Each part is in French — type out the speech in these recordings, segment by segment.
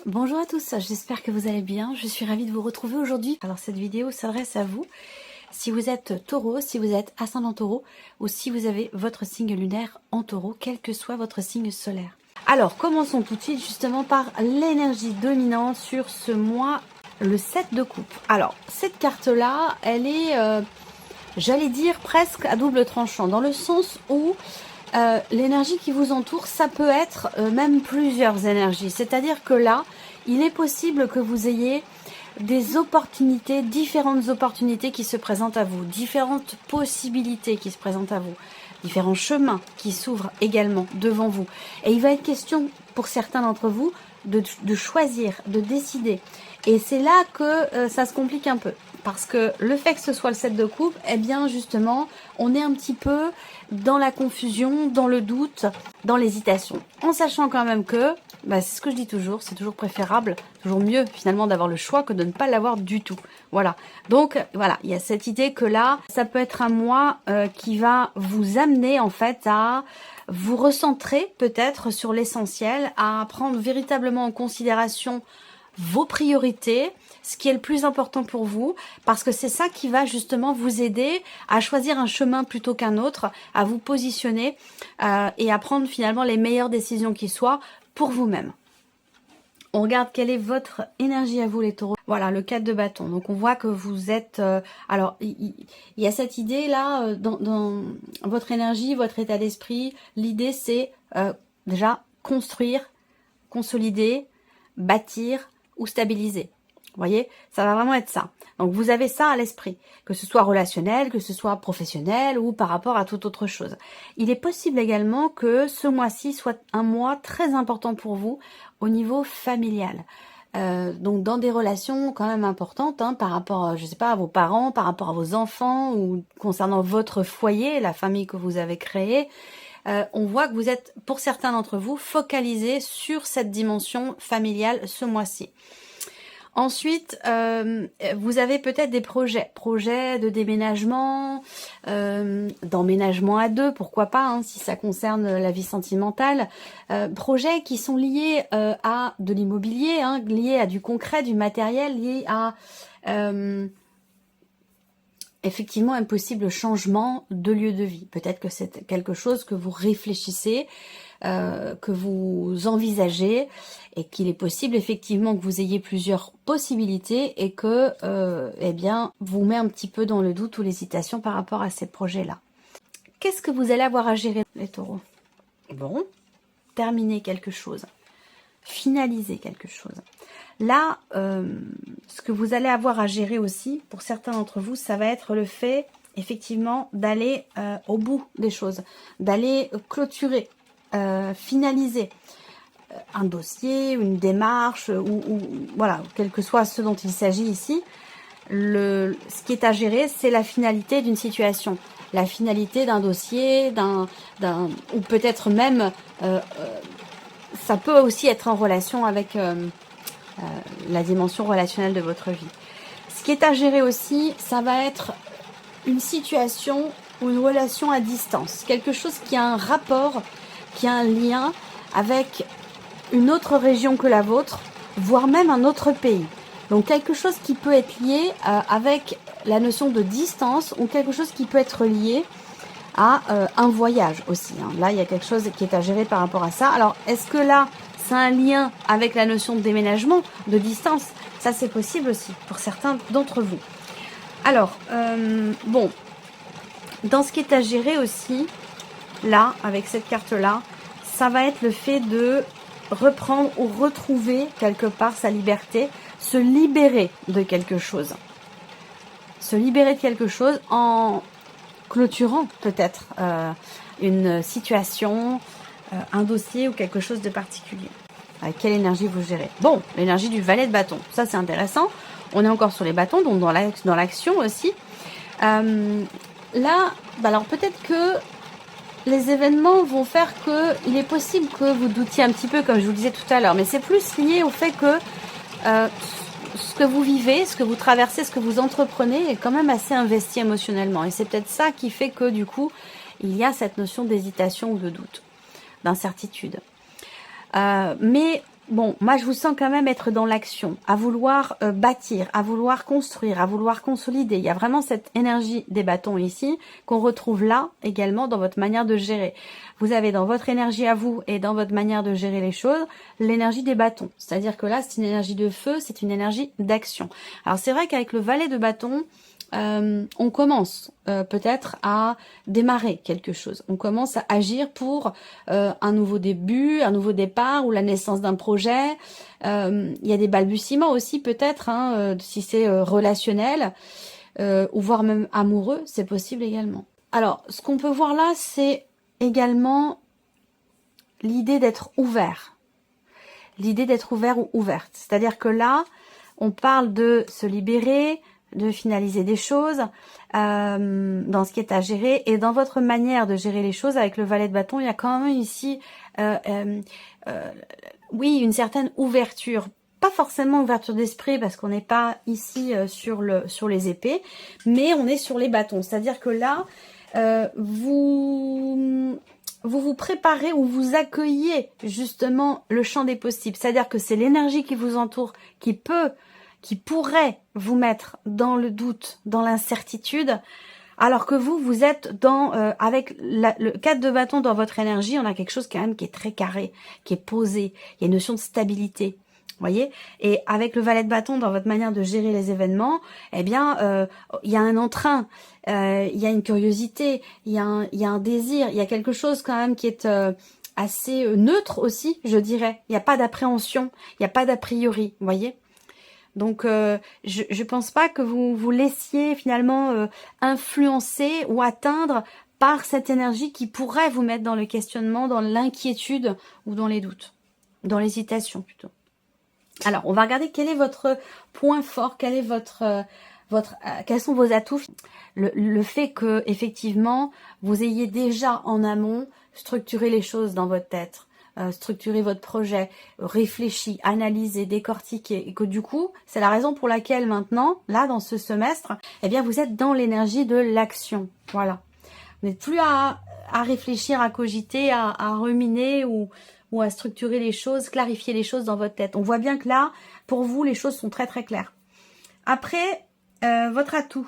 Bonjour à tous, j'espère que vous allez bien. Je suis ravie de vous retrouver aujourd'hui. Alors cette vidéo s'adresse à vous, si vous êtes taureau, si vous êtes ascendant taureau ou si vous avez votre signe lunaire en taureau, quel que soit votre signe solaire. Alors commençons tout de suite justement par l'énergie dominante sur ce mois, le 7 de coupe. Alors cette carte-là, elle est, j'allais dire presque à double tranchant, dans le sens où l'énergie qui vous entoure, ça peut être même plusieurs énergies. C'est-à-dire que là, il est possible que vous ayez des opportunités, différentes opportunités qui se présentent à vous, différentes possibilités qui se présentent à vous, différents chemins qui s'ouvrent également devant vous. Et il va être question, pour certains d'entre vous, de choisir, de décider. Et c'est là que ça se complique un peu. Parce que le fait que ce soit le 7 de coupe, eh bien justement, on est un petit peu dans la confusion, dans le doute, dans l'hésitation. En sachant quand même que, c'est ce que je dis toujours, c'est toujours préférable, toujours mieux finalement d'avoir le choix que de ne pas l'avoir du tout. Voilà. Donc voilà, il y a cette idée que là, ça peut être un mois qui va vous amener en fait à vous recentrer peut-être sur l'essentiel, à prendre véritablement en considération vos priorités, ce qui est le plus important pour vous, parce que c'est ça qui va justement vous aider à choisir un chemin plutôt qu'un autre, à vous positionner et à prendre finalement les meilleures décisions qui soient pour vous-même. On regarde quelle est votre énergie à vous les taureaux. Voilà, le 4 de bâton. Donc on voit que vous êtes... alors, il y a cette idée-là dans votre énergie, votre état d'esprit. L'idée, c'est déjà construire, consolider, bâtir ou stabiliser. Vous voyez, ça va vraiment être ça. Donc vous avez ça à l'esprit, que ce soit relationnel, que ce soit professionnel ou par rapport à toute autre chose. Il est possible également que ce mois-ci soit un mois très important pour vous au niveau familial. Donc dans des relations quand même importantes par rapport, je sais pas, à vos parents, par rapport à vos enfants ou concernant votre foyer, la famille que vous avez créée. On voit que vous êtes, pour certains d'entre vous, focalisés sur cette dimension familiale ce mois-ci. Ensuite, vous avez peut-être des projets de déménagement, d'emménagement à deux, pourquoi pas, si ça concerne la vie sentimentale. Projets qui sont liés à de l'immobilier, liés à du concret, du matériel, liés à... effectivement un possible changement de lieu de vie. Peut-être que c'est quelque chose que vous réfléchissez, que vous envisagez, et qu'il est possible effectivement que vous ayez plusieurs possibilités et que vous met un petit peu dans le doute ou l'hésitation par rapport à ces projets-là. Qu'est-ce que vous allez avoir à gérer, les taureaux? Bon, terminer quelque chose, finaliser quelque chose. Là, ce que vous allez avoir à gérer aussi, pour certains d'entre vous, ça va être le fait, effectivement, d'aller au bout des choses, d'aller clôturer, finaliser un dossier, une démarche, ou voilà, quel que soit ce dont il s'agit ici. Ce qui est à gérer, c'est la finalité d'une situation, la finalité d'un dossier, ou peut-être même, ça peut aussi être en relation avec... la dimension relationnelle de votre vie. Ce qui est à gérer aussi, ça va être une situation ou une relation à distance. Quelque chose qui a un rapport, qui a un lien avec une autre région que la vôtre, voire même un autre pays. Donc quelque chose qui peut être lié avec la notion de distance ou quelque chose qui peut être lié à un voyage aussi. Là, il y a quelque chose qui est à gérer par rapport à ça. Alors, est-ce que là, c'est un lien avec la notion de déménagement, de distance? Ça, c'est possible aussi pour certains d'entre vous. Alors, bon, dans ce qui est à gérer aussi, là, avec cette carte-là, ça va être le fait de reprendre ou retrouver quelque part sa liberté, se libérer de quelque chose. Se libérer de quelque chose en clôturant peut-être une situation, un dossier ou quelque chose de particulier. Avec quelle énergie vous gérez? Bon, l'énergie du valet de bâton, ça c'est intéressant. On est encore sur les bâtons, donc dans l'action aussi. Là, alors peut-être que les événements vont faire que il est possible que vous doutiez un petit peu, comme je vous le disais tout à l'heure, mais c'est plus lié au fait que ce que vous vivez, ce que vous traversez, ce que vous entreprenez est quand même assez investi émotionnellement. Et c'est peut-être ça qui fait que du coup, il y a cette notion d'hésitation ou de doute, d'incertitude. Mais bon, moi je vous sens quand même être dans l'action, à vouloir bâtir, à vouloir construire, à vouloir consolider. Il y a vraiment cette énergie des bâtons ici, qu'on retrouve là également dans votre manière de gérer. Vous avez dans votre énergie à vous et dans votre manière de gérer les choses, l'énergie des bâtons. C'est-à-dire que là, c'est une énergie de feu, c'est une énergie d'action. Alors c'est vrai qu'avec le valet de bâton, on commence peut-être à démarrer quelque chose. On commence à agir pour un nouveau début, un nouveau départ ou la naissance d'un projet. Il y a des balbutiements aussi peut-être, hein, si c'est relationnel ou voire même amoureux, c'est possible également. Alors, ce qu'on peut voir là, c'est également l'idée d'être ouvert. L'idée d'être ouvert ou ouverte. C'est-à-dire que là, on parle de se libérer, de finaliser des choses dans ce qui est à gérer. Et dans votre manière de gérer les choses avec le valet de bâton, il y a quand même ici, oui, une certaine ouverture. Pas forcément ouverture d'esprit parce qu'on n'est pas ici sur les épées, mais on est sur les bâtons. C'est-à-dire que là, vous vous préparez ou vous accueillez justement le champ des possibles. C'est-à-dire que c'est l'énergie qui vous entoure qui pourrait vous mettre dans le doute, dans l'incertitude, alors que vous êtes dans avec le 4 de bâton dans votre énergie, on a quelque chose quand même qui est très carré, qui est posé, il y a une notion de stabilité. Voyez, et avec le valet de bâton dans votre manière de gérer les événements, eh bien, il y a un entrain, il y a une curiosité, il y a un désir, il y a quelque chose quand même qui est assez neutre aussi, je dirais. Il n'y a pas d'appréhension, il n'y a pas d'a priori, vous voyez. Donc, je pense pas que vous vous laissiez finalement influencer ou atteindre par cette énergie qui pourrait vous mettre dans le questionnement, dans l'inquiétude ou dans les doutes, dans l'hésitation plutôt. Alors, on va regarder quel est votre point fort, quel est quels sont vos atouts. Le fait que effectivement vous ayez déjà en amont structuré les choses dans votre tête. Structurer votre projet, réfléchir, analyser, décortiquer, et que du coup, c'est la raison pour laquelle maintenant, là, dans ce semestre, eh bien, vous êtes dans l'énergie de l'action. Voilà. Vous n'êtes plus à réfléchir, à cogiter, à ruminer ou à structurer les choses, clarifier les choses dans votre tête. On voit bien que là, pour vous, les choses sont très très claires. Après, votre atout,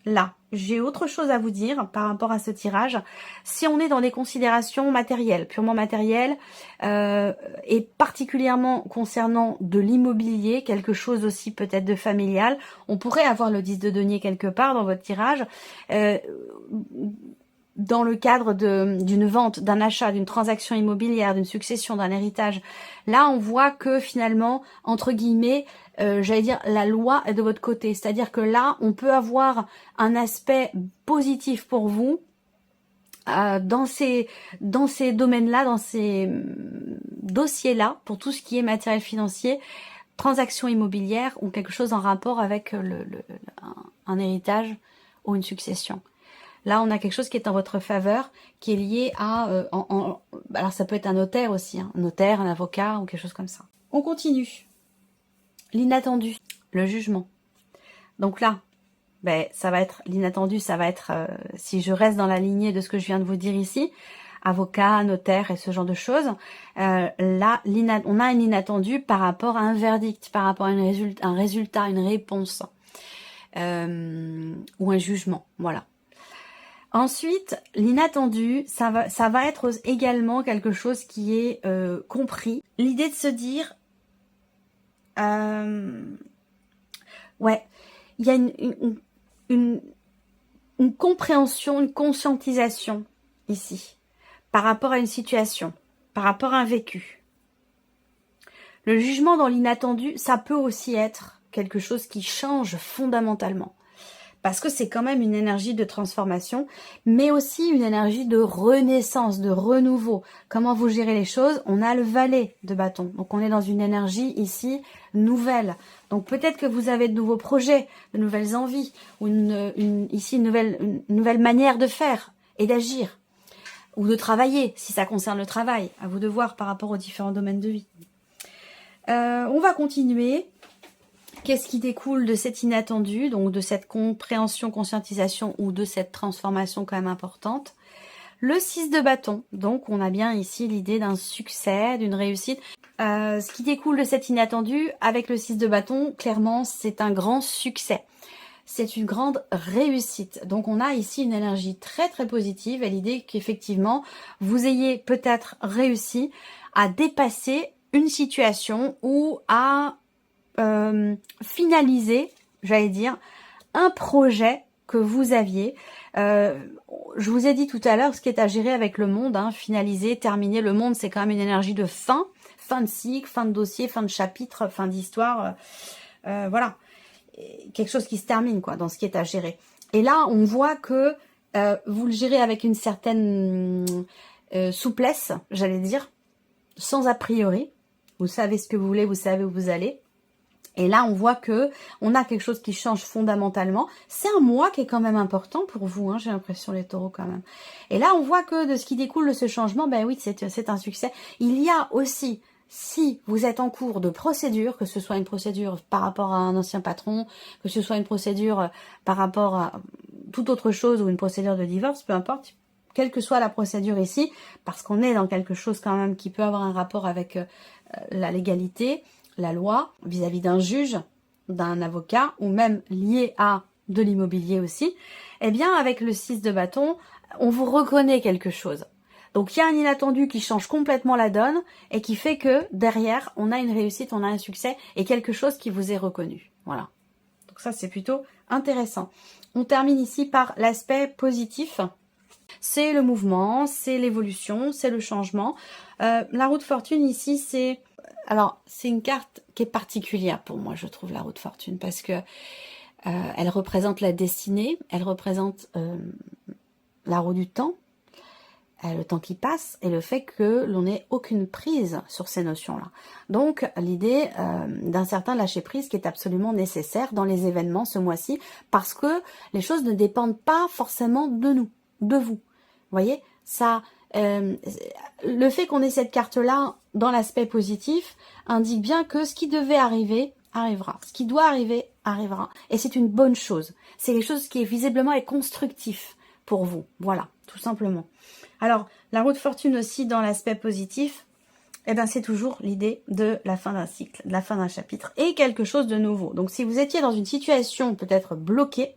là, j'ai autre chose à vous dire par rapport à ce tirage. Si on est dans des considérations matérielles, purement matérielles, et particulièrement concernant de l'immobilier, quelque chose aussi peut-être de familial, on pourrait avoir le 10 de denier quelque part dans votre tirage, dans le cadre d'une vente, d'un achat, d'une transaction immobilière, d'une succession, d'un héritage. Là, on voit que finalement, entre guillemets, j'allais dire, la loi est de votre côté. C'est-à-dire que là, on peut avoir un aspect positif pour vous dans ces domaines-là, dans ces dossiers-là, pour tout ce qui est matériel financier, transaction immobilière ou quelque chose en rapport avec un héritage ou une succession. Là, on a quelque chose qui est en votre faveur, qui est lié à... alors, ça peut être un notaire aussi, hein, un notaire, un avocat ou quelque chose comme ça. On continue. L'inattendu, le jugement. Donc là, ben, ça va être l'inattendu, ça va être, si je reste dans la lignée de ce que je viens de vous dire ici, avocat, notaire et ce genre de choses, là, on a un inattendu par rapport à un verdict, par rapport à un résultat, une réponse, ou un jugement, voilà. Ensuite, l'inattendu, ça va être également quelque chose qui est compris. L'idée de se dire, ouais, il y a une compréhension, une conscientisation ici, par rapport à une situation, par rapport à un vécu. Le jugement dans l'inattendu, ça peut aussi être quelque chose qui change fondamentalement. Parce que c'est quand même une énergie de transformation, mais aussi une énergie de renaissance, de renouveau. Comment vous gérez les choses? On a le valet de bâton. Donc on est dans une énergie ici nouvelle. Donc peut-être que vous avez de nouveaux projets, de nouvelles envies, ou ici une nouvelle manière de faire et d'agir. Ou de travailler, si ça concerne le travail. À vous de voir par rapport aux différents domaines de vie. On va continuer. Qu'est-ce qui découle de cet inattendu, donc de cette compréhension, conscientisation ou de cette transformation quand même importante? Le 6 de bâton, donc on a bien ici l'idée d'un succès, d'une réussite. Ce qui découle de cet inattendu, avec le 6 de bâton, clairement, c'est un grand succès. C'est une grande réussite. Donc on a ici une énergie très très positive et l'idée qu'effectivement, vous ayez peut-être réussi à dépasser une situation ou à finaliser, j'allais dire, un projet que vous aviez. Je vous ai dit tout à l'heure ce qui est à gérer avec le monde, hein, finaliser, terminer. Le monde, c'est quand même une énergie de fin de cycle, fin de dossier, fin de chapitre, fin d'histoire. Voilà, quelque chose qui se termine quoi dans ce qui est à gérer. Et là, on voit que vous le gérez avec une certaine souplesse, j'allais dire, sans a priori. Vous savez ce que vous voulez, vous savez où vous allez. Et là, on voit que on a quelque chose qui change fondamentalement. C'est un mois qui est quand même important pour vous, hein, j'ai l'impression, les taureaux, quand même. Et là, on voit que de ce qui découle de ce changement, ben oui, c'est un succès. Il y a aussi, si vous êtes en cours de procédure, que ce soit une procédure par rapport à un ancien patron, que ce soit une procédure par rapport à toute autre chose ou une procédure de divorce, peu importe, quelle que soit la procédure ici, parce qu'on est dans quelque chose quand même qui peut avoir un rapport avec la légalité, la loi, vis-à-vis d'un juge, d'un avocat, ou même lié à de l'immobilier aussi, eh bien, avec le 6 de bâton, on vous reconnaît quelque chose. Donc, il y a un inattendu qui change complètement la donne et qui fait que, derrière, on a une réussite, on a un succès et quelque chose qui vous est reconnu. Voilà. Donc ça, c'est plutôt intéressant. On termine ici par l'aspect positif. C'est le mouvement, c'est l'évolution, c'est le changement. La roue de fortune ici, c'est... Alors, c'est une carte qui est particulière pour moi, je trouve, la roue de fortune, parce que elle représente la destinée, elle représente la roue du temps, le temps qui passe, et le fait que l'on n'ait aucune prise sur ces notions-là. Donc, l'idée d'un certain lâcher-prise qui est absolument nécessaire dans les événements ce mois-ci, parce que les choses ne dépendent pas forcément de nous, de vous. Vous voyez, ça... le fait qu'on ait cette carte-là dans l'aspect positif indique bien que ce qui devait arriver, arrivera. Ce qui doit arriver, arrivera. Et c'est une bonne chose. C'est quelque chose qui est visiblement est constructif pour vous. Voilà, tout simplement. Alors, la roue de fortune aussi dans l'aspect positif, eh ben, c'est toujours l'idée de la fin d'un cycle, de la fin d'un chapitre et quelque chose de nouveau. Donc, si vous étiez dans une situation peut-être bloquée,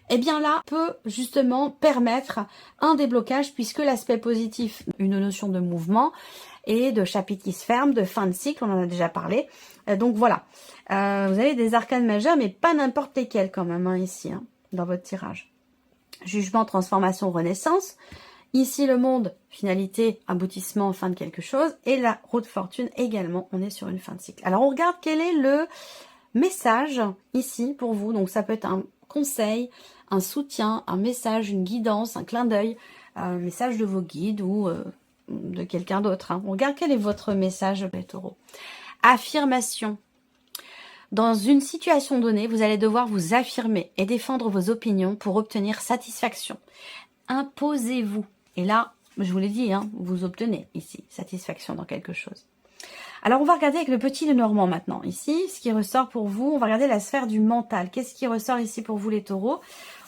eh bien là, peut justement permettre un déblocage puisque l'aspect positif, une notion de mouvement et de chapitre qui se ferme, de fin de cycle, on en a déjà parlé. Donc voilà, vous avez des arcanes majeures, mais pas n'importe lesquelles quand même, hein, ici, hein, dans votre tirage. Jugement, transformation, renaissance. Ici, le monde, finalité, aboutissement, fin de quelque chose. Et la roue de fortune également, on est sur une fin de cycle. Alors, on regarde quel est le message ici pour vous. Donc, ça peut être un conseil, un soutien, un message, une guidance, un clin d'œil, un message de vos guides ou de quelqu'un d'autre. Hein. On regarde quel est votre message, les taureaux. Affirmation. Dans une situation donnée, vous allez devoir vous affirmer et défendre vos opinions pour obtenir satisfaction. Imposez-vous. Et là, je vous l'ai dit, hein, vous obtenez ici satisfaction dans quelque chose. Alors, on va regarder avec le petit Lenormand maintenant. Ici, ce qui ressort pour vous, on va regarder la sphère du mental. Qu'est-ce qui ressort ici pour vous, les taureaux?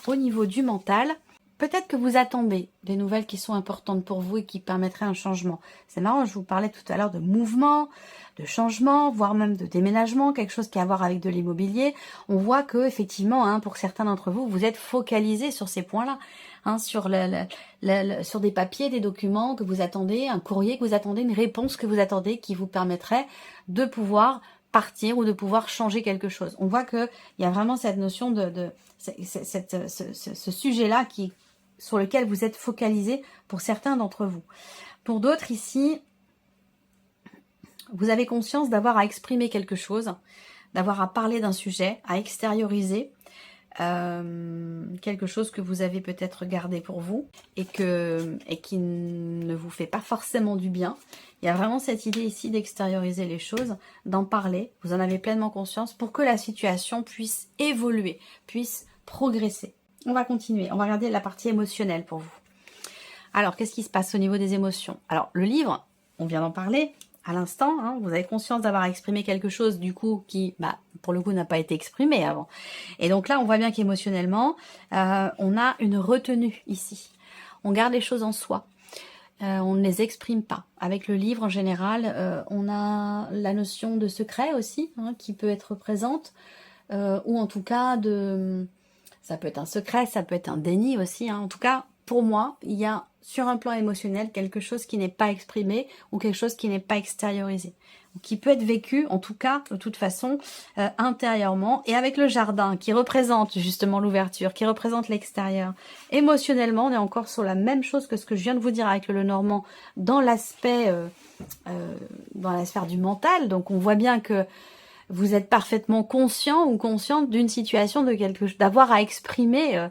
Au niveau du mental, peut-être que vous attendez des nouvelles qui sont importantes pour vous et qui permettraient un changement. C'est marrant, je vous parlais tout à l'heure de mouvement, de changement, voire même de déménagement, quelque chose qui a à voir avec de l'immobilier. On voit que effectivement, hein, pour certains d'entre vous, vous êtes focalisés sur ces points-là. Hein, sur sur des papiers, des documents que vous attendez, un courrier que vous attendez, une réponse que vous attendez qui vous permettrait de pouvoir partir ou de pouvoir changer quelque chose. On voit qu'il y a vraiment cette notion ce sujet-là sur lequel vous êtes focalisé pour certains d'entre vous. Pour d'autres ici, vous avez conscience d'avoir à exprimer quelque chose, d'avoir à parler d'un sujet, à extérioriser quelque chose que vous avez peut-être gardé pour vous et qui ne vous fait pas forcément du bien. Il y a vraiment cette idée ici d'extérioriser les choses, d'en parler, vous en avez pleinement conscience pour que la situation puisse évoluer, puisse progresser. On va continuer, on va regarder la partie émotionnelle pour vous. Alors, qu'est-ce qui se passe au niveau des émotions? Alors, le livre, on vient d'en parler à l'instant, hein, vous avez conscience d'avoir exprimé quelque chose du coup qui, pour le coup, n'a pas été exprimé avant. Et donc là, on voit bien qu'émotionnellement, on a une retenue ici. on garde les choses en soi. On ne les exprime pas. Avec le livre, en général, on a la notion de secret aussi, hein, qui peut être présente, ou en tout cas, ça peut être un secret, ça peut être un déni aussi. Hein. En tout cas, pour moi, il y a sur un plan émotionnel quelque chose qui n'est pas exprimé ou quelque chose qui n'est pas extériorisé. Qui peut être vécu, en tout cas, de toute façon, intérieurement. Et avec le jardin, qui représente justement l'ouverture, qui représente l'extérieur. Émotionnellement, on est encore sur la même chose que ce que je viens de vous dire avec le Lenormand, dans l'aspect, dans la sphère du mental. Donc on voit bien que vous êtes parfaitement conscient ou consciente d'une situation, de quelque chose, d'avoir à exprimer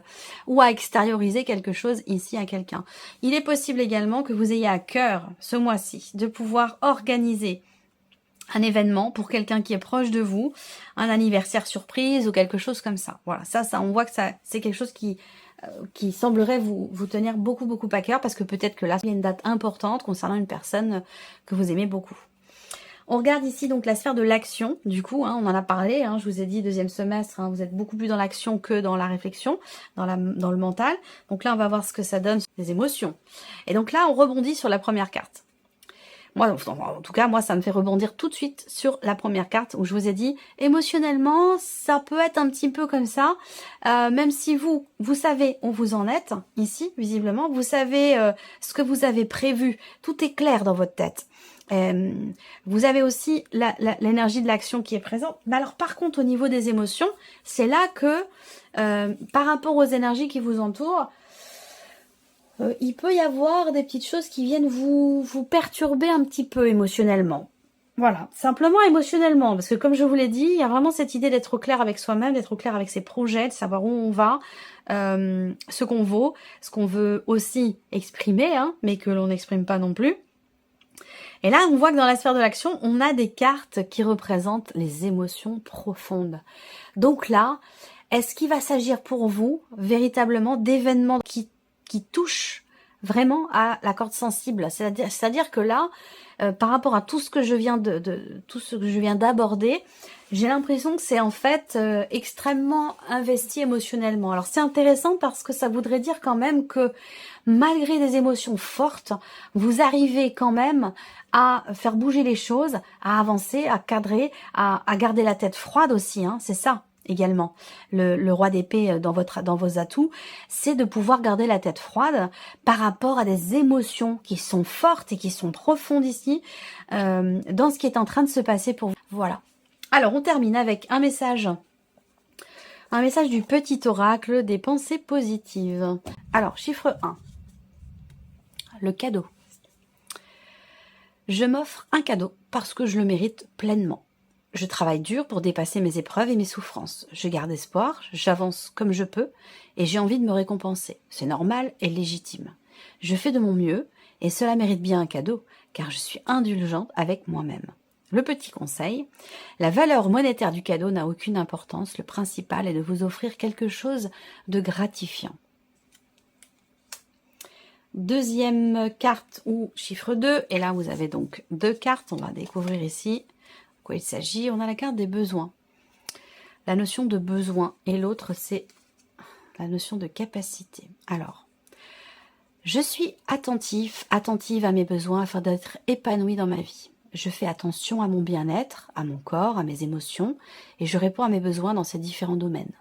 ou à extérioriser quelque chose ici à quelqu'un. Il est possible également que vous ayez à cœur, ce mois-ci, de pouvoir organiser un événement pour quelqu'un qui est proche de vous, un anniversaire surprise ou quelque chose comme ça. Voilà, ça on voit que c'est quelque chose qui semblerait vous tenir beaucoup à cœur, parce que peut-être que là, il y a une date importante concernant une personne que vous aimez beaucoup. On regarde ici donc la sphère de l'action, du coup, hein, on en a parlé, hein, je vous ai dit deuxième semestre, hein, vous êtes beaucoup plus dans l'action que dans la réflexion, dans le mental. Donc là, on va voir ce que ça donne sur les émotions. Et donc là, on rebondit sur la première carte. Moi, en tout cas, moi, ça me fait rebondir tout de suite sur la première carte où je vous ai dit, émotionnellement, ça peut être un petit peu comme ça, même si vous savez où vous en êtes, ici, visiblement, vous savez ce que vous avez prévu, tout est clair dans votre tête. Vous avez aussi l'énergie de l'action qui est présente. Mais alors, par contre, au niveau des émotions, c'est là que, par rapport aux énergies qui vous entourent, il peut y avoir des petites choses qui viennent vous perturber un petit peu émotionnellement. Voilà, simplement émotionnellement, parce que comme je vous l'ai dit, il y a vraiment cette idée d'être au clair avec soi-même, d'être au clair avec ses projets, de savoir où on va, ce qu'on vaut, ce qu'on veut aussi exprimer, hein, mais que l'on n'exprime pas non plus. Et là, on voit que dans la sphère de l'action, on a des cartes qui représentent les émotions profondes. Donc là, est-ce qu'il va s'agir pour vous véritablement d'événements qui touchent vraiment à la corde sensible? C'est-à-dire que là, par rapport à tout ce que je viens d'aborder, j'ai l'impression que c'est en fait extrêmement investi émotionnellement. Alors c'est intéressant parce que ça voudrait dire quand même que malgré des émotions fortes, vous arrivez quand même à faire bouger les choses, à avancer, à cadrer, à garder la tête froide aussi, hein, c'est ça également. Le roi d'épée dans vos atouts, c'est de pouvoir garder la tête froide par rapport à des émotions qui sont fortes et qui sont profondes ici, dans ce qui est en train de se passer pour vous. Voilà. Alors, on termine avec un message du petit oracle des pensées positives. Alors, chiffre 1. Le cadeau. Je m'offre un cadeau parce que je le mérite pleinement. Je travaille dur pour dépasser mes épreuves et mes souffrances. Je garde espoir, j'avance comme je peux et j'ai envie de me récompenser. C'est normal et légitime. Je fais de mon mieux et cela mérite bien un cadeau car je suis indulgente avec moi-même. Le petit conseil, la valeur monétaire du cadeau n'a aucune importance. Le principal est de vous offrir quelque chose de gratifiant. Deuxième carte ou chiffre 2. Et là, vous avez donc deux cartes. On va découvrir ici de quoi il s'agit. On a la carte des besoins. La notion de besoin. Et l'autre, c'est la notion de capacité. Alors, je suis attentive à mes besoins afin d'être épanouie dans ma vie. Je fais attention à mon bien-être, à mon corps, à mes émotions, et je réponds à mes besoins dans ces différents domaines.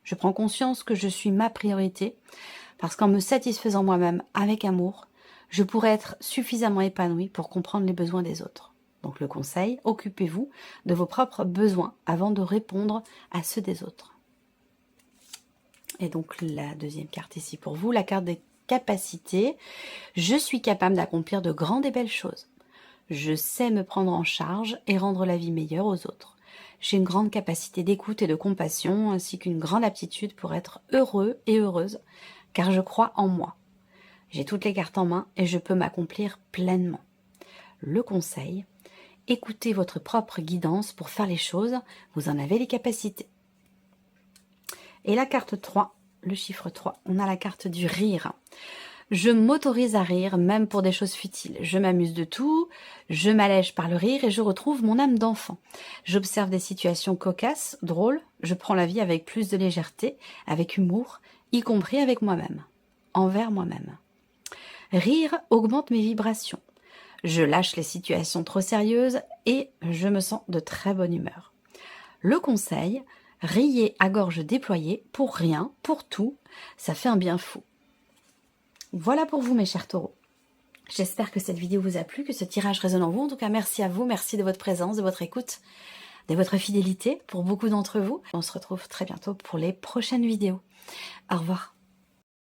Je prends conscience que je suis ma priorité, parce qu'en me satisfaisant moi-même avec amour, je pourrai être suffisamment épanouie pour comprendre les besoins des autres. Donc le conseil, occupez-vous de vos propres besoins avant de répondre à ceux des autres. Et donc la deuxième carte ici pour vous, la carte des capacités. Je suis capable d'accomplir de grandes et belles choses. Je sais me prendre en charge et rendre la vie meilleure aux autres. J'ai une grande capacité d'écoute et de compassion, ainsi qu'une grande aptitude pour être heureux et heureuse, car je crois en moi. J'ai toutes les cartes en main et je peux m'accomplir pleinement. Le conseil, écoutez votre propre guidance pour faire les choses, vous en avez les capacités. Et la carte 3, le chiffre 3, on a la carte du rire. Je m'autorise à rire, même pour des choses futiles. Je m'amuse de tout, je m'allège par le rire et je retrouve mon âme d'enfant. J'observe des situations cocasses, drôles, je prends la vie avec plus de légèreté, avec humour, y compris avec moi-même, envers moi-même. Rire augmente mes vibrations. Je lâche les situations trop sérieuses et je me sens de très bonne humeur. Le conseil, riez à gorge déployée pour rien, pour tout, ça fait un bien fou. Voilà pour vous mes chers taureaux. J'espère que cette vidéo vous a plu, que ce tirage résonne en vous. En tout cas, merci à vous, merci de votre présence, de votre écoute, de votre fidélité pour beaucoup d'entre vous. On se retrouve très bientôt pour les prochaines vidéos. Au revoir.